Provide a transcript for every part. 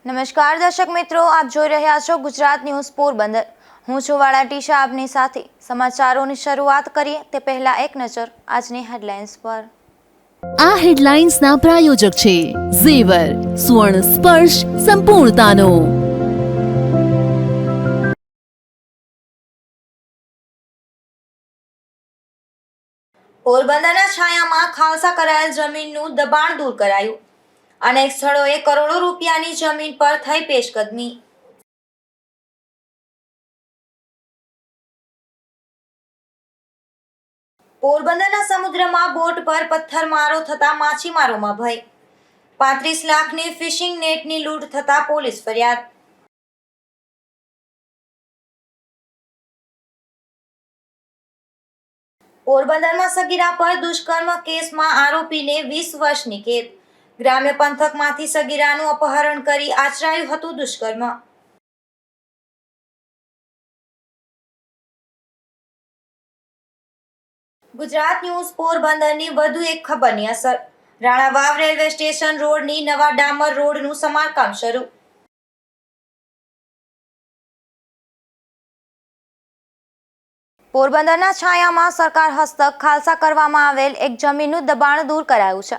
નમસ્કાર દર્શક મિત્રો, આપ જોઈ રહ્યા છો ગુજરાત ન્યૂઝ પોરબંદર। હું છું વાળા ટીશા આપની સાથે। સમાચારોની શરૂઆત કરીએ તે પહેલા એક નજર આજની હેડલાઇન્સ પર। આ હેડલાઇન્સના પ્રાયોજક છે ઝેવર, સુવર્ણ સ્પર્શ સંપૂર્ણતાનો। પોરબંદરના છાયામાં ખાલસા કરાયેલ જમીનનું દબાણ દૂર કરાયું। અનેક સ્થળોએ કરોડો રૂપિયાની જમીન પર થઈ પેશકદમી। પોરબંદરના સમુદ્રમાં બોટ પર પથ્થરમારો થતા માછીમારોમાં ભય। 35 લાખની ફિશિંગ નેટની લૂંટ થતા પોલીસ ફરિયાદ। પોરબંદરમાં સગીરા પર દુષ્કર્મ કેસમાં આરોપીને 20 વર્ષની કેદ। ગ્રામ્ય પંથકમાંથી સગીરાનું અપહરણ કરી આચરાયું હતું દુષ્કર્મ। ગુજરાત ન્યૂઝ પોરબંદરની વધુ એક ખબરની અસર। રાણાવાવ રેલવે સ્ટેશન રોડની નવા ડામર રોડનું સમારકામ શરૂ। પોરબંદરના છાયામાં સરકાર હસ્તક ખાલસા કરવામાં આવેલ એક જમીનનું દબાણ દૂર કરાયું છે।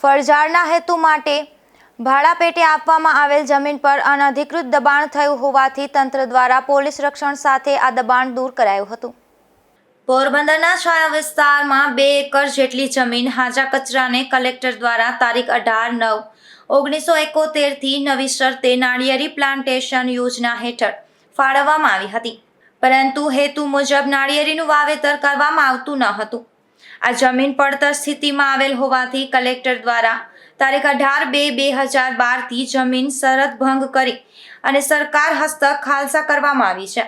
ફરજાળના હેતુ માટે ભાડા પેટે આપવામાં આવેલ જમીન પર અનધિકૃત દબાણ થયું હોવાથી તંત્ર દ્વારા પોલીસ રક્ષણ સાથે આ દબાણ દૂર કરાયું હતું। પોરબંદરના છાયા વિસ્તારમાં 2 એકર જેટલી જમીન હાજા કચરાને કલેક્ટર દ્વારા તારીખ 18/9/1971 થી નવી શરતે નાળિયેરી પ્લાન્ટેશન યોજના હેઠળ ફાળવવામાં આવી હતી, પરંતુ હેતુ મુજબ નાળિયેરીનું વાવેતર કરવામાં આવતું ન હતું। આ જમીન પડતર સ્થિતિમાં આવેલ હોવાથી કલેક્ટર દ્વારા તારીખ 18/2/2012 થી જમીન શરત ભંગ કરી અને સરકાર હસ્તક ખાલસા કરવામાં આવી છે।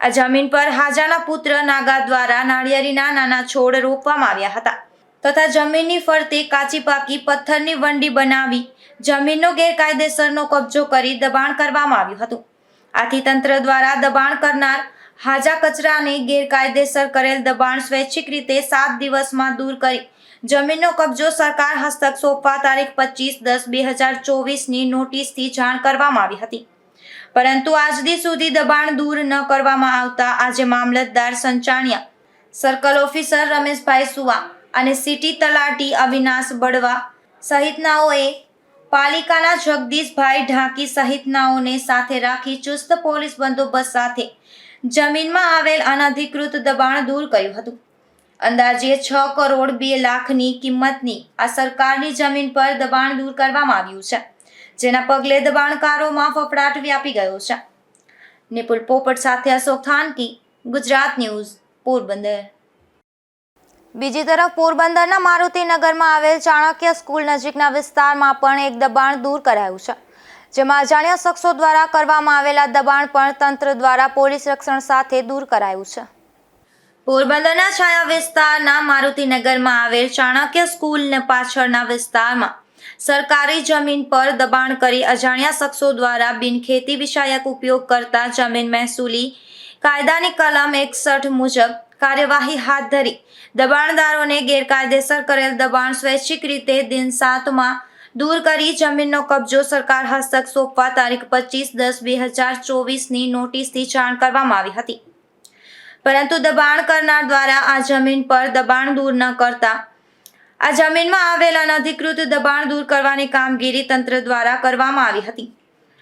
આ જમીન પર હાજાના પુત્ર નાગા દ્વારા નાળિયેરીના નાના છોડ રોપવામાં આવ્યા હતા તથા જમીનની ફરતે કાચી પાકી પથ્થરની વંડી બનાવી જમીનનો ગેરકાયદેસરનો કબજો કરી દબાણ કરવામાં આવ્યું હતું। આથી તંત્ર દ્વારા દબાણ કરનાર હાજા કચરાને ગેરકાયદેસર કરેલ દબાણ સ્વૈચ્છિક રીતે 7 દિવસમાં દૂર કરી જમીનનો કબજો સરકાર હસ્તક સોંપવા તારીખ 25/10/2024ની નોટિસથી જાણ કરવામાં આવી હતી, પરંતુ આજ દી સુધી દબાણ દૂર ન કરવામાં આવતા આજે મામલતદાર સંચાણિયા, સર્કલ ઓફિસર રમેશભાઈ સુવા અને સિટી તલાટી અવિનાશ બળવા સહિતનાઓએ પાલિકાના જગદીશભાઈ ઢાંકી સહિતનાઓને સાથે રાખી ચુસ્ત પોલીસ બંદોબસ્ત સાથે જમીનમાં આવેલ અનધિકૃત દબાણ દૂર કર્યું હતું। અંદાજે 6 કરોડ 2 લાખની કિંમતની આ સરકારની જમીન પર દબાણ દૂર કરવામાં આવ્યું છે, જેના પગલે દબાણકારોમાં ફફડાટ વ્યાપી ગયો છે। નિપુલ પોપટ સાથે અશોક થાનકી, ગુજરાત ન્યૂઝ પોરબંદર। બીજી તરફ પોરબંદરના મારુતિનગરમાં આવેલ ચાણક્ય સ્કૂલ નજીકના વિસ્તારમાં પણ એક દબાણ દૂર કરાયું છે, જેમાં અજાણ્યા શખ્સો દ્વારા કરવામાં આવેલા દબાણ પણ તંત્ર દ્વારા પોલીસ રક્ષણ સાથે દૂર કરાયું છે। પોરબંદરના છાયા વિસ્તારના મારુતિનગરમાં આવેલ ચાણક્ય સ્કૂલના પાછળના વિસ્તારમાં સરકારી જમીન પર દબાણ કરી અજાણ્યા શખ્સો દ્વારા બિનખેતી વિષયક ઉપયોગ કરતા જમીન મહેસૂલી કાયદાની કલમ 61 મુજબ કાર્યવાહી હાથ ધરી દબાણદારોને ગેરકાયદેસર કરેલ દબાણ સ્વૈચ્છિક રીતે દિન 7માં દૂર કરી જમીનનો કબજો સરકાર હસ્તક સોંપવા તારીખ 25/10/2024ની નોટિસથી જાણ કરવામાં આવી હતી, પરંતુ દબાણ કરનાર દ્વારા આ જમીન પર દબાણ દૂર ન કરતા આ જમીનમાં આવેલ અનધિકૃત દબાણ દૂર કરવાની કામગીરી તંત્ર દ્વારા કરવામાં આવી હતી।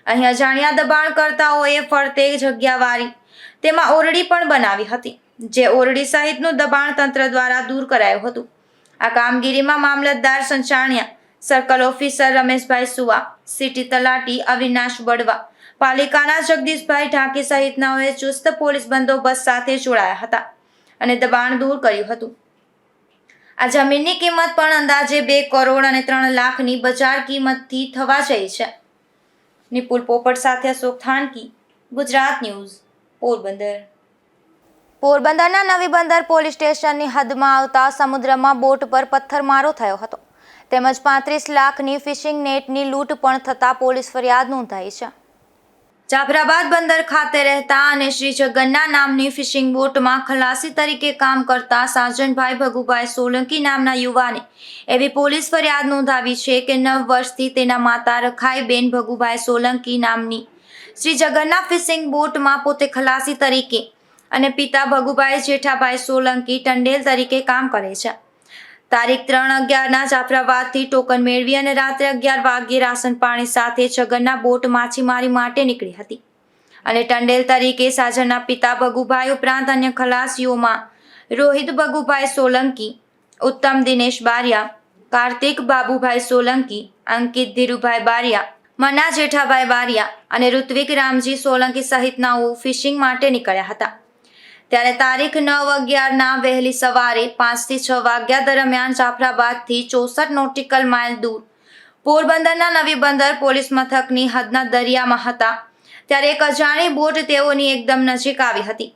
અહીં અજાણ્યા દબાણકર્તાઓએ ફરતે જગ્યા વાળી તેમાં ઓરડી પણ બનાવી હતી, જે ઓરડી સહિતનું દબાણ તંત્ર દ્વારા દૂર કરાયું હતું। આ કામગીરીમાં મામલતદાર સંચાણિયા, સર્કલ ઓફિસર રમેશભાઈ સુવા, સિટી તલાટી અવિનાશ બળવા, પાલિકાના જગદીશભાઈ ઢાંકી સહિતનાઓએ ચુસ્ત પોલીસ બંદોબસ્ત સાથે જોડાયા હતા અને દબાણ દૂર કર્યું હતું। આ જમીનની કિંમત પણ અંદાજે 2 કરોડ અને 3 લાખની બજાર કિંમતથી થવા જઈ છે। નિપુલ પોપટ સાથે અશોક થાનકી, ગુજરાત ન્યૂઝ પોરબંદર। પોરબંદરના નવી બંદર પોલીસ સ્ટેશનની હદમાં આવતા સમુદ્રમાં બોટ પર પથ્થરમારો થયો હતો, તેમજ 35 લાખની ફિશિંગ નેટની લૂંટ પણ થતા પોલીસ ફરિયાદ નોંધાઈ છે। જાફરાબાદ બંદર ખાતે રહેતા અને શ્રી જગન્નાથ નામની ફિશિંગ બોટમાં ખલાસી તરીકે કામ કરતા સાજનભાઈ ભગુભાઈ સોલંકી નામના યુવાને એવી પોલીસ ફરિયાદ નોંધાવી છે કે 9 વર્ષથી તેના માતા રખાઈબેન ભગુભાઈ સોલંકી નામની શ્રી જગન્નાથ ફિશિંગ બોટમાં પોતે ખલાસી તરીકે અને પિતા ભગુભાઈ જેઠાભાઈ સોલંકી ટંડેલ તરીકે કામ કરે છે. તારીખ 3/11ના જાફરાબાદથી ટોકન મેળવી અને રાત્રે 11 વાગ્યે રાશન પાણી સાથે જગન્નાથ બોટ માછીમારી માટે નીકળી હતી અને ટંડેલ તરીકે સાજનના પિતા ભગુભાઈ ઉપરાંત અન્ય ખલાસીઓમાં રોહિત ભગુભાઈ સોલંકી, ઉત્તમ દિનેશ બારિયા, કાર્તિક બાબુભાઈ સોલંકી, અંકિત ધીરુભાઈ બારિયા, મના જેઠાભાઈ બારિયા અને ઋત્વિક રામજી સોલંકી સહિતનાઓ ફિશિંગ માટે નીકળ્યા હતા. ત્યારે તારીખ 9/11ના વહેલી સવારે 5 થી 6 વાગ્યા દરમિયાન જાફરાબાદથી 64 નોટિકલ માઇલ દૂર પોરબંદરના નવી બંદર પોલીસ મથકની હદના દરિયામાં હતા ત્યારે એક અજાણી બોટ તેઓની એકદમ નજીક આવી હતી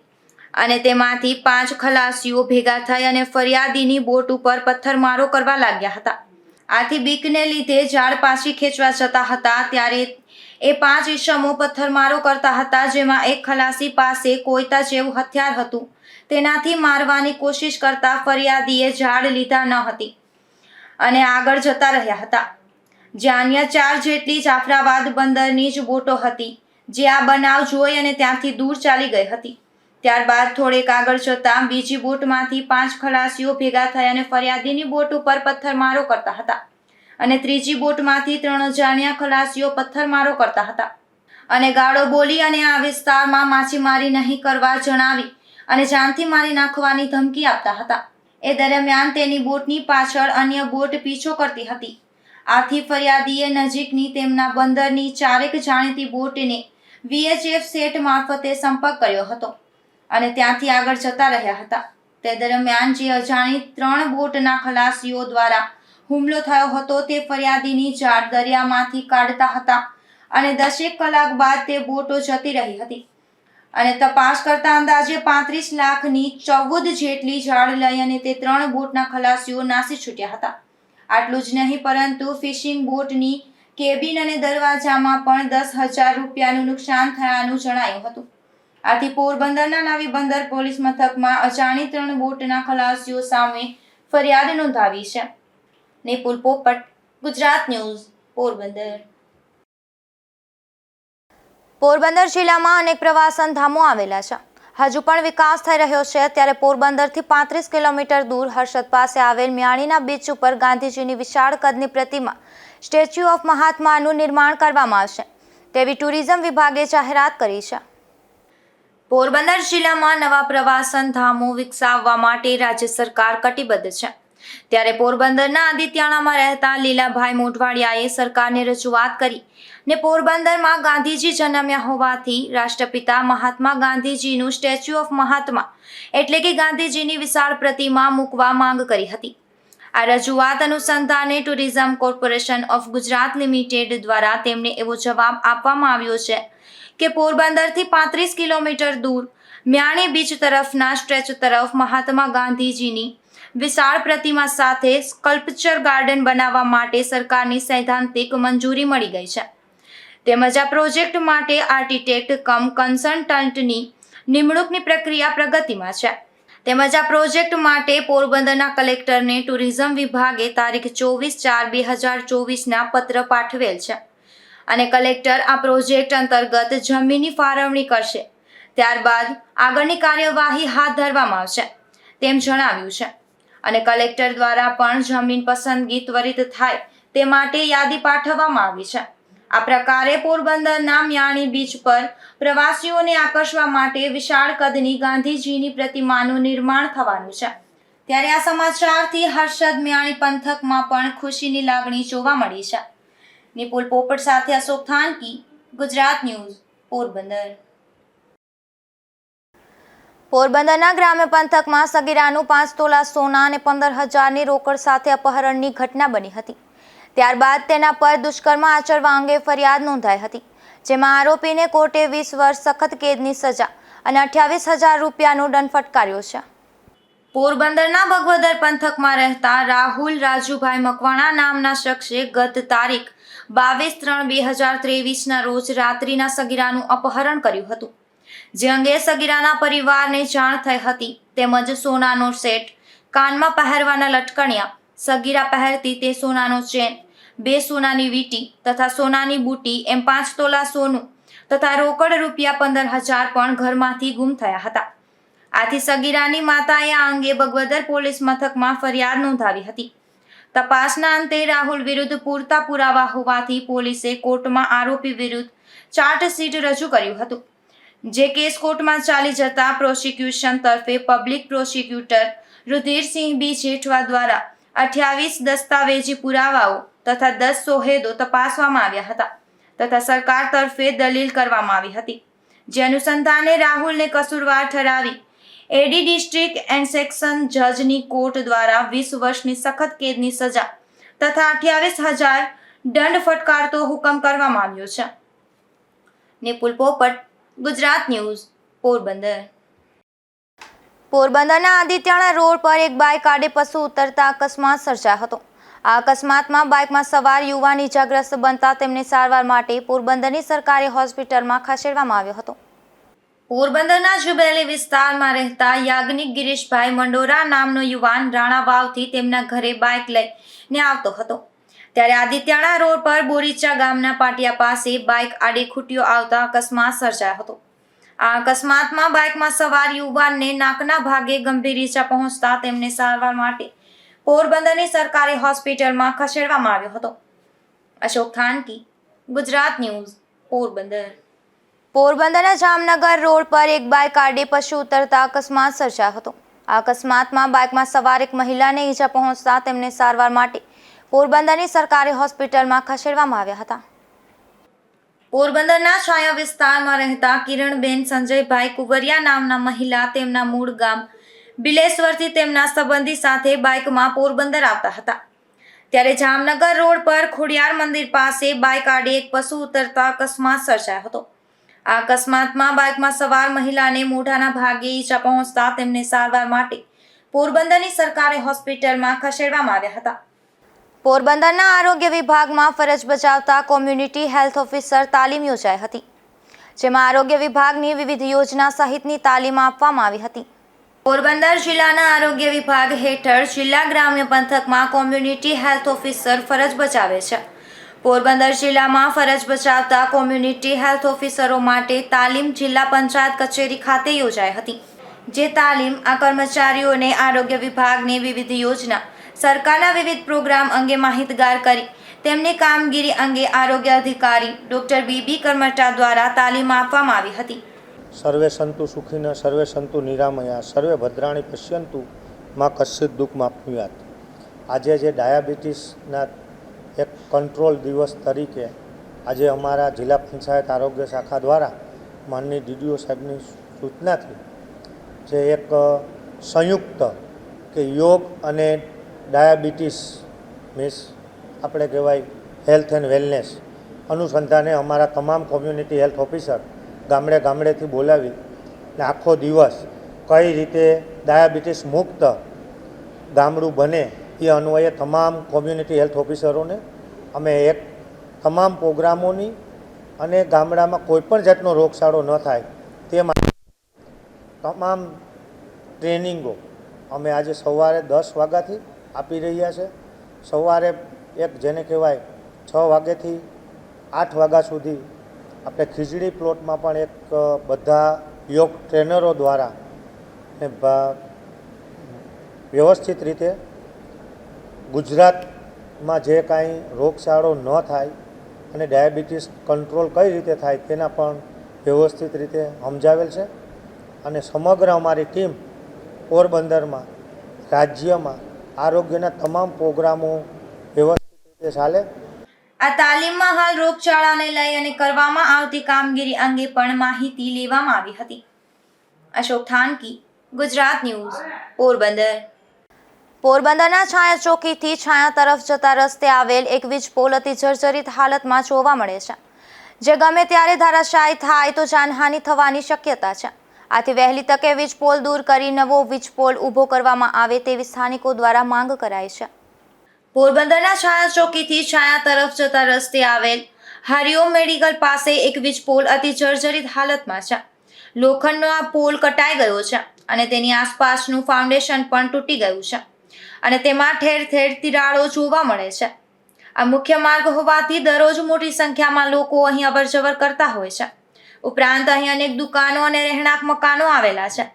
અને તેમાંથી 5 ખલાસીઓ ભેગા થઈ અને ફરિયાદીની બોટ ઉપર પથ્થરમારો કરવા લાગ્યા હતા. આથી બીકને લીધે ઝાડ પાછી ખેંચવા જતા હતા ત્યારે એ 5 ઈસમો પથ્થરમારો કરતા હતા, જેમાં એક ખલાસી પાસે કોયતા જેવું હથિયાર હતું. તેનાથી મારવાની કોશિશ કરતા ફરિયાદીએ ઝાડ લીધા ન હતી અને આગળ જતા રહ્યા હતા. જ્યાં અન્ય 4 જેટલી જાફરાબાદ બંદરની જ બોટો હતી જે આ બનાવ જોઈ અને ત્યાંથી દૂર ચાલી ગઈ હતી. ત્યારબાદ થોડેક આગળ જતા બીજી બોટમાંથી 5 ખલાસીઓ ભેગા થઈ અને ફરિયાદીની બોટ ઉપર પથ્થરમારો કરતા હતા અને ત્રીજી બોટમાંથી 3 અજાણ્યા ખલાસીઓ પથ્થરમારો કરતા હતા અને ગાળો બોલી અને આ વિસ્તારમાં માછીમારી નહીં કરવા જણાવી અને જાનથી મારી નાખવાની ધમકી આપતા હતા. એ દરમિયાન તેની બોટની પાછળ અન્ય બોટ પીછો કરતી હતી. આથી ફરિયાદીએ નજીકની તેમના બંદરની 4 જાણીતી બોટને VHF સેટ મારફતે સંપર્ક કર્યો હતો અને ત્યાંથી આગળ જતા રહ્યા હતા. તે દરમિયાન જે અજાણી 3 બોટના ખલાસીઓ દ્વારા હુમલો થયો હતો તે ફરિયાદીની ઝાડ દરિયામાંથી કાઢતા હતા અને 10 કલાક બાદ તે બોટો જતી રહી હતી અને તપાસ કરતા અંદાજે 35 લાખની 14 જેટલી ઝાડ લઈ અને તે 3 બોટના ખલાસીઓ નાસી છૂટ્યા હતા. આટલું જ નહીં પરંતુ ફિશિંગ બોટની કેબિન અને દરવાજામાં પણ 10,000 રૂપિયાનું નુકસાન થયાનું જણાયું હતું. આથી પોરબંદરના નવી બંદર પોલીસ મથકમાં અજાણી 3 બોટના ખલાસીઓ સામે ફરિયાદ નોંધાવી છે. નિપુલ પોપટ, ગુજરાત ન્યૂઝ, પોરબંદર. પોરબંદર જિલ્લામાં અનેક પ્રવાસન ધામો આવેલા છે. હજુ પણ વિકાસ થઈ રહ્યો છે ત્યારે પોરબંદરથી 35 કિલોમીટર દૂર હર્ષદ પાસે આવેલ મ્યાણીના બીચ ઉપર ગાંધીજીની વિશાળ કદની પ્રતિમા સ્ટેચ્યુ ઓફ મહાત્માનું નિર્માણ કરવામાં આવશે તેવી ટુરિઝમ વિભાગે જાહેરાત કરી છે. પોરબંદર જિલ્લામાં નવા પ્રવાસન ધામો વિકસાવવા માટે રાજ્ય સરકાર કટિબદ્ધ છે. ત્યારે પોરબંદરના આદિત્યાણામાં રહેતા લીલાભાઈ મોઢવાડિયાએ સરકારને રજૂઆત કરી ને પોરબંદરમાં ગાંધીજી જન્મ્યા હોવાથી રાષ્ટ્રપિતા મહાત્મા ગાંધીજીનું સ્ટેચ્યુ ઓફ મહાત્મા એટલે કે ગાંધીજીની વિશાળ પ્રતિમા મૂકવા માંગ કરી હતી. આ રજૂઆત અનુસંધાને tourism corporation of Gujarat limited દ્વારા તેમને એવો જવાબ આપવામાં આવ્યો છે કે પોરબંદરથી 35 કિલોમીટર દૂર મ્યાણી બીચ તરફના સ્ટ્રેચ તરફ મહાત્મા ગાંધીજીની વિશાળ પ્રતિમા સાથે સ્કલ્પચર ગાર્ડન બનાવવા માટે સરકારની સૈદ્ધાંતિક મંજૂરી મળી ગઈ છે. તેમજ આ પ્રોજેક્ટ માટે આર્કિટેક્ટ કમ કન્સલ્ટન્ટની નિમણૂકની પ્રક્રિયા પ્રગતિમાં છે. તેમજ આ પ્રોજેક્ટ માટે પોરબંદરના કલેક્ટરને ટુરિઝમ વિભાગે તારીખ 24/4/2024ના પત્ર પાઠવેલ છે અને કલેક્ટર આ પ્રોજેક્ટ અંતર્ગત જમીનની ફાળવણી કરશે. ત્યારબાદ આગળની કાર્યવાહી હાથ ધરવામાં આવશે તેમ જણાવ્યું છે અને કલેક્ટર દ્વારા પણ જમીન પસંદગી ત્વરિત થાય તે માટે યાદી પાઠવવામાં આવી છે. આ પ્રકારે પોરબંદરના મ્યાણી બીચ પર પ્રવાસીઓને આકર્ષવા માટે વિશાળ કદની ગાંધીજીની પ્રતિમાનું નિર્માણ થવાનું છે. ત્યારે આ સમાચારથી હર્ષદ મ્યાણી પંથકમાં પણ ખુશીની લાગણી જોવા મળી છે. નિપુલ પોપટ સાથે અશોક થાનકી, ગુજરાત ન્યૂઝ, પોરબંદર. પોરબંદરના ગ્રામ્ય પંથકમાં સગીરાનું 5 તોલા સોના અને 15,000ની રોકડ સાથે અપહરણની ઘટના બની હતી. ત્યારબાદ તેના પર દુષ્કર્મ આચરવા અંગે ફરિયાદ નોંધાઈ હતી, જેમાં આરોપીને કોર્ટે 20 વર્ષ સખત કેદની સજા અને 28,000 રૂપિયાનો દંડ ફટકાર્યો છે. પોરબંદરના બગવદર પંથકમાં રહેતા રાહુલ રાજુભાઈ મકવાણા નામના શખ્સે ગત તારીખ 22/3/2023ના રોજ રાત્રિના સગીરાનું અપહરણ કર્યું હતું, જે અંગે સગીરાના પરિવારને જાણ થઈ હતી. તેમજ સોનાનો સેટ, કાનમાં પહેરવાના લટકણિયા, સગીરા પહેરતી તે સોનાનો ચેન, 2 સોનાની વીંટી તથા સોનાની બુટી એમ 5 તોલા સોનું તથા રોકડ રૂપિયા 15,000 પણ ઘરમાંથી ગુમ થયા હતા. આથી સગીરાની માતાએ આ અંગે બગવદર પોલીસ મથકમાં ફરિયાદ નોંધાવી હતી. તપાસના અંતે રાહુલ વિરુદ્ધ પૂરતા પુરાવા હોવાથી પોલીસે કોર્ટમાં આરોપી વિરુદ્ધ ચાર્જશીટ રજૂ કર્યું હતું, જે કેસ કોર્ટમાં ચાલી જતા પ્રોસિક્યુશન તરફે પબ્લિક પ્રોસિક્યુટર રુધિરસિંહ બી જેઠવા દ્વારા 28 દસ્તાવેજી પુરાવાઓ તથા 10 સોહેદો તપાસવામાં આવ્યા હતા તથા સરકાર તરફે દલીલ કરવામાં આવી હતી, જે અનુસંધાને રાહુલને કસૂરવાર ઠરાવી એડી ડિસ્ટ્રિક્ટ એન્ડ સેક્શન જજની કોર્ટ દ્વારા 20 વર્ષની સખત કેદની સજા તથા 28,000 દંડ ફટકારતો હુકમ કરવામાં આવ્યો છે. નિપુલ પોપટ, ગુજરાત ન્યૂઝ, પોરબંદર. પોરબંદરના આદિત્યાણા રોડ પર એક બાઇક આડે પશુ ઉતરતા અકસ્માત સર્જાયો હતો. આ અકસ્માતમાં બાઇકમાં સવાર યુવાન ઇજાગ્રસ્ત બનતા તેમને સારવાર માટે પોરબંદરની સરકારી હોસ્પિટલમાં ખસેડવામાં આવ્યો હતો. પોરબંદરના જુબેલી વિસ્તારમાં રહેતા યાજ્ઞિક ગિરીશભાઈ મંડોરા નામનો યુવાન રાણા વાવથી તેમના ઘરે બાઇક લઈને આવતો હતો, ત્યારે આદિત્યાણા રોડ પર બોરીચા ગામના પાટિયા પાસે બાઇક આડે ખૂટ્યો આવતા અકસ્માત સર્જાયો હતો. આ અકસ્માતમાં બાઇકમાં સવાર યુવાનને નાકના ભાગે ગંભીર ઈજા પહોંચતા તેમને સારવાર માટે પોરબંદરની સરકારી હોસ્પિટલમાં ખસેડવામાં આવ્યો હતો. અશોક થાનકી, ગુજરાત ન્યૂઝ, પોરબંદર. પોરબંદરના જામનગર રોડ પર એક બાઇક આડે પશુ ઉતરતા અકસ્માત સર્જાયો હતો. આ અકસ્માતમાં બાઇકમાં સવાર એક મહિલાને ઈજા પહોંચતા તેમને સારવાર માટે પોરબંદરની સરકારી હોસ્પિટલમાં ખસેડવામાં આવ્યા હતા. પોરબંદરના છાયા વિસ્તારમાં રહેતા કિરણબેન સંજયભાઈ કુંવરિયા નામના મહિલા તેમના મૂળ ગામ બિલેશ્વરથી તેમના સંબંધી સાથે બાઇકમાં પોરબંદર આવતા હતા, ત્યારે જામનગર રોડ પર ખોડિયાર મંદિર પાસે બાઇક આડે એક પશુ ઉતરતા અકસ્માત સર્જાયો હતો. આ અકસ્માતમાં બાઇકમાં સવાર મહિલાને મોઢાના ભાગે ઈજા પહોંચતા તેમને સારવાર માટે પોરબંદરની સરકારી હોસ્પિટલમાં ખસેડવામાં આવ્યા હતા. પોરબંદરના આરોગ્ય વિભાગમાં ફરજ બજાવતા કોમ્યુનિટી હેલ્થ ઓફિસર તાલીમ યોજાઈ હતી, જેમાં આરોગ્ય વિભાગની વિવિધ યોજના સહિતની તાલીમ આપવામાં આવી હતી. પોરબંદર જિલ્લાના આરોગ્ય વિભાગ હેઠળ જિલ્લા ગ્રામ્ય પંથકમાં કોમ્યુનિટી હેલ્થ ઓફિસર ફરજ બજાવે છે. પોરબંદર જિલ્લામાં ફરજ બજાવતા કોમ્યુનિટી હેલ્થ ઓફિસરો માટે તાલીમ જિલ્લા પંચાયત કચેરી ખાતે યોજાઈ હતી, જે તાલીમ આ કર્મચારીઓને આરોગ્ય વિભાગની વિવિધ યોજના, સરકારના વિવિધ પ્રોગ્રામ અંગે માહિતગાર કરી તેમની કામગીરી અંગે આરોગ્ય અધિકારી ડૉક્ટર બીબી કરમટા દ્વારા તાલીમ આપવામાં આવી હતી. સર્વે સંતુ સુખિનઃ સર્વે સંતુ નિરામયા સર્વે ભદ્રાણી પશ્યંતુ માં કશ્ચિત દુઃખ માપ્નુયાત. આજે જે ડાયાબિટીસના એક કંટ્રોલ દિવસ તરીકે આજે અમારા જિલ્લા પંચાયત આરોગ્ય શાખા દ્વારા માનનીય ડીડીઓ સાહેબની સૂચનાથી જે એક સંયુક્ત કે યોગ અને ડાયાબિટીસ મીન્સ આપણે કહેવાય હેલ્થ એન્ડ વેલનેસ અનુસંધાને અમારા તમામ કોમ્યુનિટી હેલ્થ ઓફિસર ગામડે ગામડેથી બોલાવી ને આખો દિવસ કઈ રીતે ડાયાબિટીસ મુક્ત ગામડું બને એ અન્વયે તમામ કોમ્યુનિટી હેલ્થ ઓફિસરોને અમે એક તમામ પ્રોગ્રામોની અને ગામડામાં કોઈપણ જાતનો રોગચાળો ન થાય તે માટે તમામ ટ્રેનિંગો અમે આજે સવારે 10 વાગ્યાથી આપી રહ્યા છે. સવારે એક જેને કહેવાય 6 વાગ્યાથી 8 વાગ્યા સુધી આપણે ખીજડી પ્લોટમાં પણ એક બધા યોગ ટ્રેનરો દ્વારા વ્યવસ્થિત રીતે ગુજરાતમાં જે કાંઈ રોગચાળો ન થાય અને ડાયાબિટીસ કંટ્રોલ કઈ રીતે થાય તેના પણ વ્યવસ્થિત રીતે સમજાવેલ છે. અને સમગ્ર અમારી ટીમ પોરબંદરમાં રાજ્યમાં આરોગ્યના તમામ પ્રોગ્રામો વ્યવસ્થિત રીતે ચાલે. આ તાલીમમાં હાલ રોગચાળાને લઈ અને કરવામાં આવતી કામગીરી અંગે પણ માહિતી લેવામાં આવી હતી. અશોક થાનકી, ગુજરાત ન્યૂઝ, પોરબંદર. પોરબંદરના છાયા ચોકીથી છાયા તરફ જતા રસ્તે આવેલ એક વીજ પોલ અતિ જર્જરિત હાલતમાં જોવા મળે છે, જે ગમે ત્યારે ધરાશાયી થાય તો જાનહાનિ થવાની શક્યતા છે. આથી વહેલી તકે વીજપોલ દૂર કરી નવો વીજપોલ ઊભો કરવામાં આવે તેવી સ્થાનિકો દ્વારા માંગ કરાઈ છે. પોરબંદરના છાયા ચોકીથી છાયા તરફ જતા રસ્તે આવેલ હરિઓમ મેડિકલ પાસે એક વીજપોલ અતિ જર્જરિત હાલતમાં છે. લોખંડનો આ પોલ કટાઈ ગયો છે અને તેની આસપાસનું ફાઉન્ડેશન પણ તૂટી ગયું છે અને તેમાં ઠેર ઠેર તિરાડો જોવા મળે છે. આ મુખ્ય માર્ગ હોવાથી દરરોજ મોટી સંખ્યામાં લોકો અહીં અવરજવર કરતા હોય છે. ઉપરાંત અહીં અનેક દુકાનો અને રહેણાંક મકાનો આવેલા છે.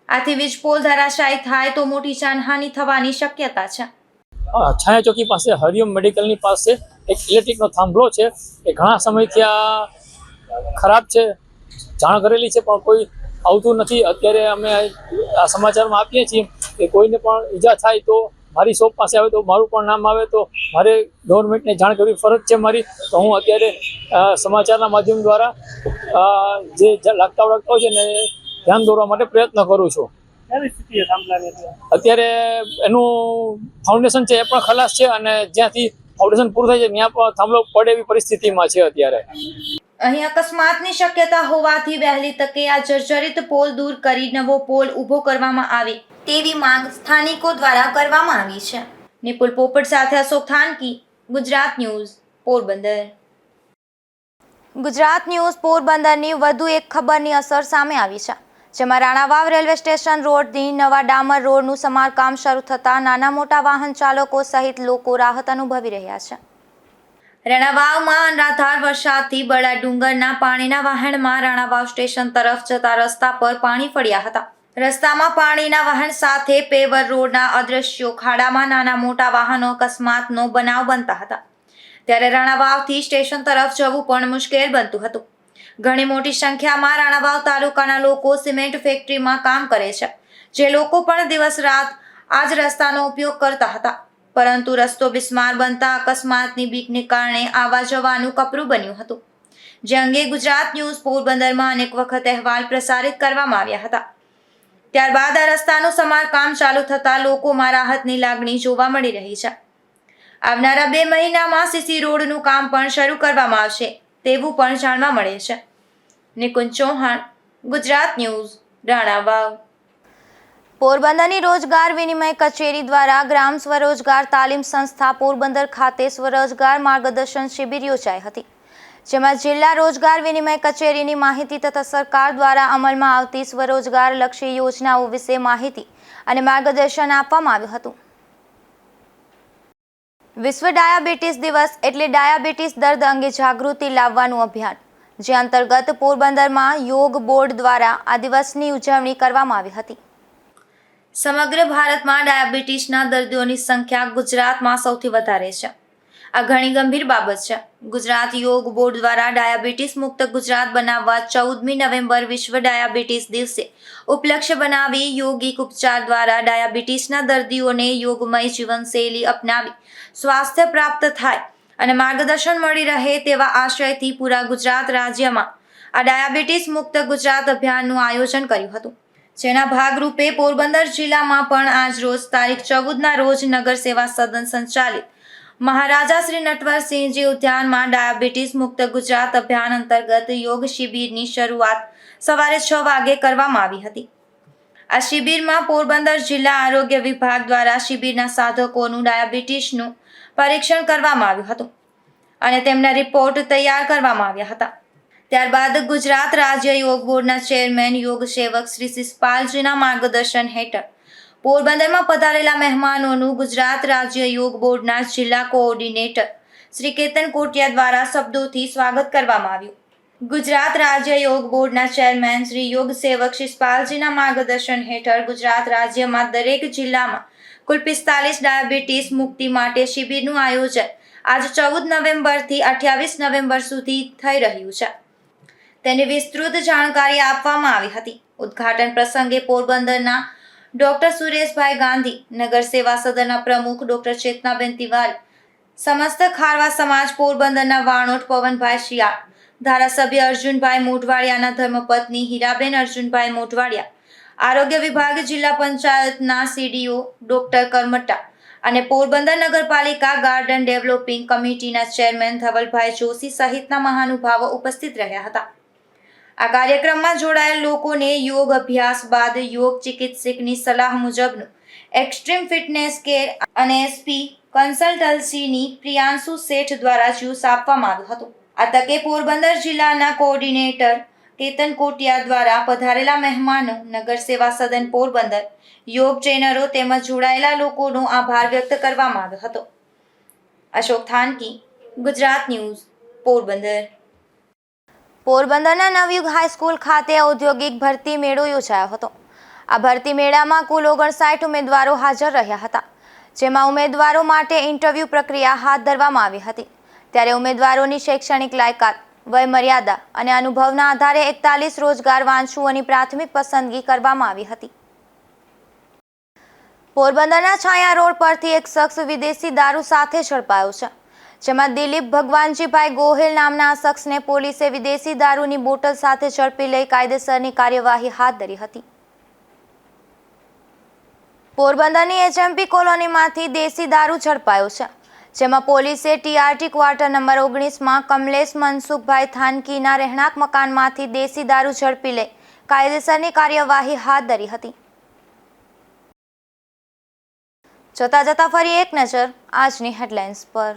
આથી વીજપોલ ધરાશાયી થાય તો મોટી જાનહાનિ થવાની શક્યતા છે. છાયા ચોકી પાસે હરિઓમ મેડિકલની પાસે એક ઇલેક્ટ્રિકનો થાંભલો છે. એ ઘણા સમયથી આ ખરાબ છે, જાણ કરેલી છે પણ કોઈ આવતું નથી. અત્યારે અમે આ સમાચારમાં આપીએ છીએ કે કોઈને પણ ઈજા થાય તો મારી શોપ પાસે આવે તો મારું પણ નામ આવે તો મારે ગવર્મેન્ટને જાણ કરવી ફરજ છે મારી. તો હું અત્યારે સમાચારના માધ્યમ દ્વારા જે લાગતા વળગતા હોય છે ને ધ્યાન દોરવા માટે પ્રયત્ન કરું છું. અત્યારે એનું ફાઉન્ડેશન છે એ પણ ખલાસ છે અને જ્યાંથી ફાઉન્ડેશન પૂરું થાય છે ત્યાં પણ થાંભલો પડે એવી પરિસ્થિતિમાં છે અત્યારે. અહીં અકસ્માતની શક્યતા હોવાથી વહેલી તકે આ જર્જરિત પોલ દૂર કરી નવો પોલ ઊભો કરવામાં આવે તેવી માંગ સ્થાનિકો દ્વારા કરવામાં આવી છે. નિપુલ પોપટ સાથે અશોક થાનકી, ગુજરાત ન્યૂઝ, પોરબંદર. ગુજરાત ન્યૂઝ પોરબંદરની વધુ એક ખબરની અસર સામે આવી છે, જેમાં રાણાવાવ રેલવે સ્ટેશન રોડની નવા ડામર રોડનું સમારકામ શરૂ થતાં નાના મોટા વાહન ચાલકો સહિત લોકો રાહત અનુભવી રહ્યા છે. રાણાવાવમાં અનરાધાર વરસાદથી બળા ડુંગરના પાણીના વહેણમાં રાણાવાવ સ્ટેશન તરફ જતા રસ્તા પર પાણી ફર્યા હતા. રસ્તામાં પાણીના વહેણ સાથે પેવર રોડના અદ્રશ્યો ખાડામાં નાના મોટા વાહનો અકસ્માતનો બનાવ બનતા હતા. ત્યારે રાણાવાવથી સ્ટેશન તરફ જવું પણ મુશ્કેલ બનતું હતું. ઘણી મોટી સંખ્યામાં રાણાવાવ તાલુકાના લોકો સિમેન્ટ ફેક્ટરીમાં કામ કરે છે, જે લોકો પણ દિવસ રાત આ જ રસ્તાનો ઉપયોગ કરતા હતા. પરંતુ રસ્તો બિસ્માર બનતા અકસ્માતની બીકને કારણે આવવા જવાનું કપરું બન્યું હતું, જે અંગે ગુજરાત ન્યૂઝ પોરબંદરમાં અનેક વખત અહેવાલ પ્રસારિત કરવામાં આવ્યા હતા. ત્યારબાદ આ રસ્તાનું સમારકામ ચાલુ થતાં લોકોમાં રાહતની લાગણી જોવા મળી રહી છે. આવનારા 2 મહિનામાં સીસી રોડનું કામ પણ શરૂ કરવામાં આવશે તેવું પણ જાણવા મળે છે. નિકુંજ ચૌહાણ, ગુજરાત ન્યૂઝ, રાણાવાવ. પોરબંદરની રોજગાર વિનિમય કચેરી દ્વારા ગ્રામ સ્વરોજગાર તાલીમ સંસ્થા પોરબંદર ખાતે સ્વરોજગાર માર્ગદર્શન શિબિર યોજાઈ હતી, જેમાં જિલ્લા રોજગાર વિનિમય કચેરીની માહિતી તથા સરકાર દ્વારા અમલમાં આવતી સ્વરોજગાર લક્ષી યોજનાઓ વિશે માહિતી અને માર્ગદર્શન આપવામાં આવ્યું હતું. વિશ્વ ડાયાબિટીસ દિવસ એટલે ડાયાબિટીસ દર્દ અંગે જાગૃતિ લાવવાનું અભિયાન, જે અંતર્ગત પોરબંદરમાં યોગ બોર્ડ દ્વારા આ દિવસની ઉજવણી કરવામાં આવી હતી. સમગ્ર ભારતમાં ડાયાબિટીસના દર્દીઓની સંખ્યા ગુજરાતમાં સૌથી વધારે છે. આ ઘણી ગંભીર બાબત છે. ગુજરાત યોગ બોર્ડ દ્વારા ડાયાબિટીસ મુક્ત ગુજરાત બનાવવા 14મી નવેમ્બર વિશ્વ ડાયાબિટીસ દિવસે ઉપલક્ષ્ય બનાવી યોગિક ઉપચાર દ્વારા ડાયાબિટીસના દર્દીઓને યોગમય જીવનશૈલી અપનાવી સ્વાસ્થ્ય પ્રાપ્ત થાય અને માર્ગદર્શન મળી રહે તેવા આશયથી પૂરા ગુજરાત રાજ્યમાં આ ડાયાબિટીસ મુક્ત ગુજરાત અભિયાનનું આયોજન કર્યું હતું, જેના ભાગરૂપે પોરબંદર જિલ્લામાં પણ આજ રોજ તારીખ 14ના રોજ નગર સેવા સદન સંચાલિત મહારાજા શ્રી નટવરસિંહજી ઉદ્યાનમાં ડાયાબિટીસ મુક્ત ગુજરાત અભિયાન અંતર્ગત યોગ શિબિરની શરૂઆત સવારે 6 વાગે કરવામાં આવી હતી. આ શિબિરમાં પોરબંદર જિલ્લા આરોગ્ય વિભાગ દ્વારા શિબિરના સાધકોનું ડાયાબિટીસનું પરીક્ષણ કરવામાં આવ્યું હતું અને તેમના રિપોર્ટ તૈયાર કરવામાં આવ્યા હતા. ત્યારબાદ ગુજરાત રાજ્ય યોગ બોર્ડના ચેરમેન યોગ સેવક શ્રી શિષપાલજીના માર્ગદર્શન હેઠળ પોરબંદરમાં પધારેલા મહેમાનોનું ગુજરાત રાજ્ય યોગ બોર્ડના જિલ્લા કોઓર્ડિનેટર શ્રી કેતન કોટિયા દ્વારા શબ્દોથી સ્વાગત કરવામાં આવ્યું. ગુજરાત રાજ્ય યોગ બોર્ડના ચેરમેન શ્રી યોગ સેવક શિષપાલજીના માર્ગદર્શન હેઠળ ગુજરાત રાજ્યમાં દરેક જિલ્લામાં કુલ 45 ડાયાબિટીસ મુક્તિ માટે શિબિરનું આયોજન આજ 14 નવેમ્બરથી 28 નવેમ્બર સુધી થઈ રહ્યું છે. તેની વિસ્તૃત જાણકારી આપવામાં આવી હતી. ઉદ્ઘાટન પ્રસંગે પોરબંદરના ડોક્ટર સુરેશભાઈ ગાંધી, નગર સેવા સદનના પ્રમુખ ડોક્ટર ચેતનાબેન તિવારી, સમસ્ત ખારવા સમાજ પોરબંદરના વાણોટ પવનભાઈ શિયાળ, ધારાસભ્ય અર્જુનભાઈ મોઢવાડિયાના ધર્મપત્ની હીરાબેન અર્જુનભાઈ મોઢવાડિયા, આરોગ્ય વિભાગ જિલ્લા પંચાયતના સીડીઓ ડોક્ટર કરમટા અને પોરબંદર નગરપાલિકા ગાર્ડન ડેવલપિંગ કમિટીના ચેરમેન ધવલભાઈ જોશી સહિતના મહાનુભાવો ઉપસ્થિત રહ્યા હતા. આ કાર્યક્રમમાં જોડાયેલ લોકોને યોગ અભ્યાસ બાદ યોગ ચિકિત્સકની સલાહ મુજબનું એક્સ્ટ્રીમ ફિટનેસ કેર અને એસપી કન્સલ્ટન્સીની પ્રિયાંશુ શેઠ દ્વારા જ્યુસ આપવામાં આવ્યું હતું. આ તકે પોરબંદર જિલ્લાના કોઓર્ડિનેટર કેતન કોટિયા દ્વારા પધારેલા મહેમાનો, નગર સેવા સદન પોરબંદર, યોગ ટ્રેનરો તેમજ જોડાયેલા લોકોનો આભાર વ્યક્ત કરવામાં આવ્યો હતો. અશોક થાનકી, ગુજરાત ન્યૂઝ, પોરબંદર. પોરબંદરના નવયુગ હાઈસ્કૂલ ખાતે ઔદ્યોગિક ભરતી મેળો યોજાયો હતો. આ ભરતી મેળામાં કુલ 59 ઉમેદવારો હાજર રહ્યા હતા, જેમાં ઉમેદવારો માટે ઇન્ટરવ્યૂ પ્રક્રિયા હાથ ધરવામાં આવી હતી. ત્યારે ઉમેદવારોની શૈક્ષણિક લાયકાત, વય મર્યાદા અને અનુભવના આધારે 41 રોજગાર વાંચુઓની પ્રાથમિક પસંદગી કરવામાં આવી હતી. પોરબંદરના છાયા રોડ પરથી એક શખ્સ વિદેશી દારૂ સાથે ઝડપાયો છે, જેમાં દિલીપ ભગવાનજીભાઈ ગોહિલ નામના આ શખ્સને પોલીસે વિદેશી દારૂની બોટલ સાથે ઝડપી લઈ કાયદેસરની કાર્યવાહી હાથ ધરી હતી. પોરબંદરની એચએમપી કોલોનીમાંથી દેશી દારૂ ઝડપાયો છે, જેમાં પોલીસે ટીઆરટી ક્વાર્ટર નંબર 19માં કમલેશ મનસુખભાઈ થાનકીના રહેણાંક મકાનમાંથી દેશી દારૂ ઝડપી લઈ કાયદેસરની કાર્યવાહી હાથ ધરી હતી. જોતા જતા ફરી એક નજર આજની હેડલાઇન્સ પર.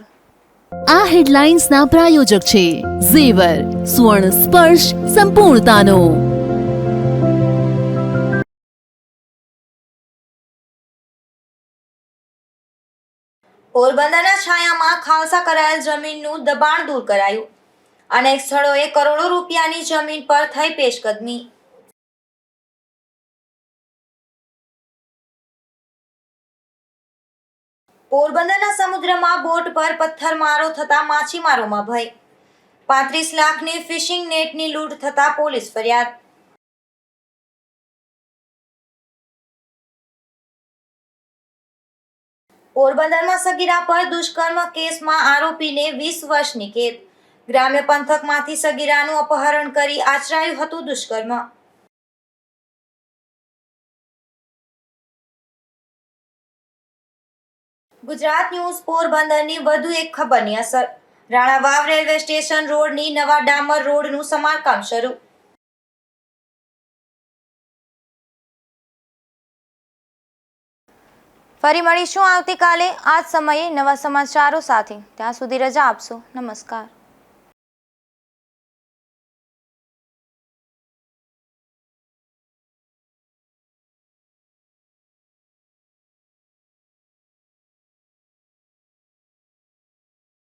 આ હેડલાઇન્સના પ્રાયોજક છે ઝેવર, સુવર્ણ સ્પર્શ સંપૂર્ણતાનો. પોરબંદરના છાયામાં ખાલસા કરાયેલ જમીનનું દબાણ દૂર કરાયું. અનેક સ્થળોએ કરોડો રૂપિયાની જમીન પર થઈ પેશકદમી. પોરબંદરના સમુદ્રમાં બોટ પર પથ્થરમારો થતા માછીમારોમાં ભય. 35 લાખની ફિશિંગ નેટની લૂંટ થતા પોલીસ ફરિયાદ. પોરબંદરમાં સગીરા પર દુષ્કર્મ કેસમાં આરોપીને 20 વર્ષની કેદ. ગ્રામ્ય પંથકમાંથી સગીરાનું અપહરણ કરી આચરાયું હતું દુષ્કર્મ. ગુજરાત ન્યૂઝ પોરબંદરની વધુ એક ખબરની અસર. રાણાવાવ રેલવે સ્ટેશન રોડની નવા ડામર રોડનું સમારકામ શરૂ. ફરી મળીશું આવતીકાલે આ જ સમયે નવા સમાચારો સાથે. ત્યાં સુધી રજા આપશો. નમસ્કાર.